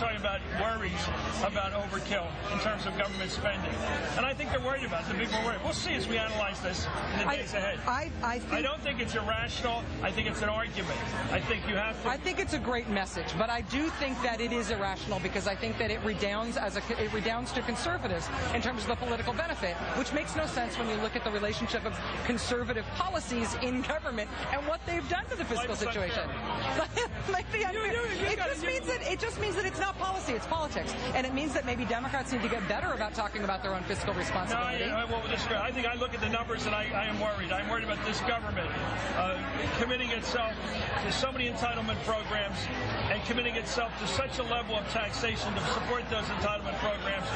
talking about worries about overkill in terms of government spending. And I think they're worried about it. The people are worried. We'll see as we analyze this in the days ahead. I don't think it's irrational. I think it's an argument. I think you have to... I think it's a great message, but I do think that it is irrational because I think that it redounds to conservatives in terms of the political benefit, which makes no sense when you look at the relationship of conservative policies in government and what they've done to the fiscal situation. It just means that it's not policy, it's politics. And it means that maybe Democrats need to get better about talking about their own fiscal responsibility. No, I think I look at the numbers and I am worried. I'm worried about this government committing itself to so many entitlement programs and committing itself to such a level of taxation to support those entitlement programs.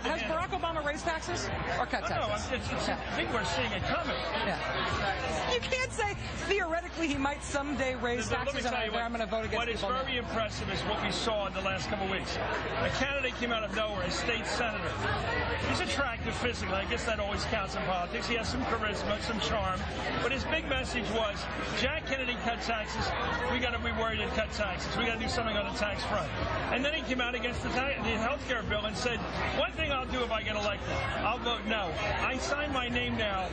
Has Barack Obama raised taxes or cut taxes? I think we're seeing it coming. Yeah. You can't say theoretically he might someday raise taxes and I'm going to vote against people. What is very impressive is what we saw in the last couple of weeks. A candidate came out of nowhere, a state senator. He's attractive physically. I guess that always counts in politics. He has some charisma, some charm. But his big message was, Jack Kennedy cut taxes. We got to be worried and cut taxes. We got to do something on the tax front. And then he came out against the health care bill and said, one thing I'll do if I get elected, I'll vote no. I sign my name now,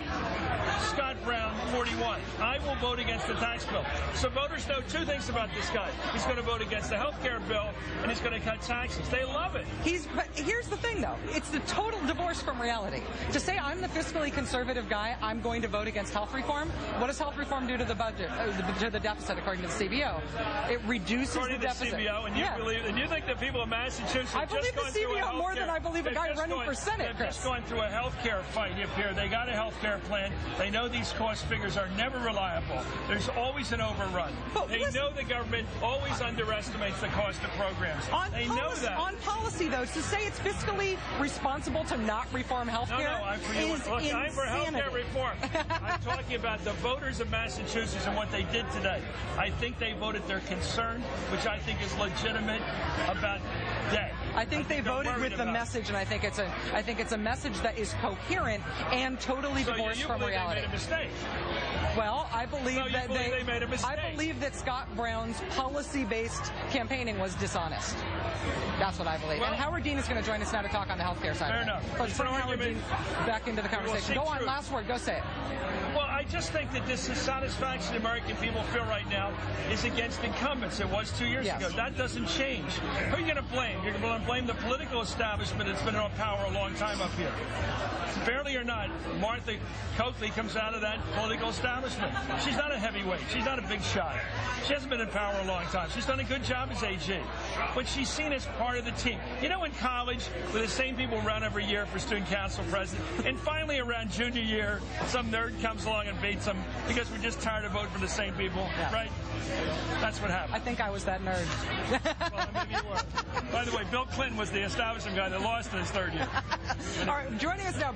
Scott Brown, 41. I will vote against the tax bill. So voters know two things about this guy. He's going to vote against the health care bill, and he's going to cut taxes. They love it. But here's the thing, though. It's the total divorce from reality. To say I'm the fiscally conservative guy, I'm going to vote against health reform. What does health reform do to the budget, to the deficit, according to the CBO? It reduces the deficit. CBO, and you believe, and you think the people of Massachusetts I believe the CBO more than I believe a guy running for Senate, They're just going through a health care fight up here. They got a health care plan. They know these cost figures are never reliable. There's always an overrun. They know the government always underestimates the cost of programs. They know that. On policy, though, to say it's fiscally responsible to not reform health care I'm for health care reform. I'm talking about the voters of Massachusetts and what they did today. I think they voted their concern, which I think is legitimate, about debt. I think they voted with the message, and I think it's a message that is coherent and totally divorced from reality. They made a mistake. Well, I believe they made a mistake. I believe that Scott Brown's policy-based campaigning was dishonest. That's what I believe. Well, and Howard Dean is going to join us now to talk on the health care side. Fair enough. Let's bring Howard Dean back into the conversation. Go on, last word. Go say it. Well, I just think that this dissatisfaction the American people feel right now is against incumbents. It was 2 years ago. That doesn't change. Who are you going to blame? You're going to blame the political establishment that's been in power a long time up here. Fairly or not, Martha Coakley comes out of that political establishment. She's not a heavyweight. She's not a big shot. She hasn't been in power a long time. She's done a good job as AG. But she's seen as part of the team. You know, in college, where the same people run every year for student council president, and finally around junior year, some nerd comes along and beats them because we're just tired of voting for the same people, right? That's what happened. I think I was that nerd. Well, maybe you were. By the way, Bill Clinton was the establishment guy that lost in his third year. All right, joining us now.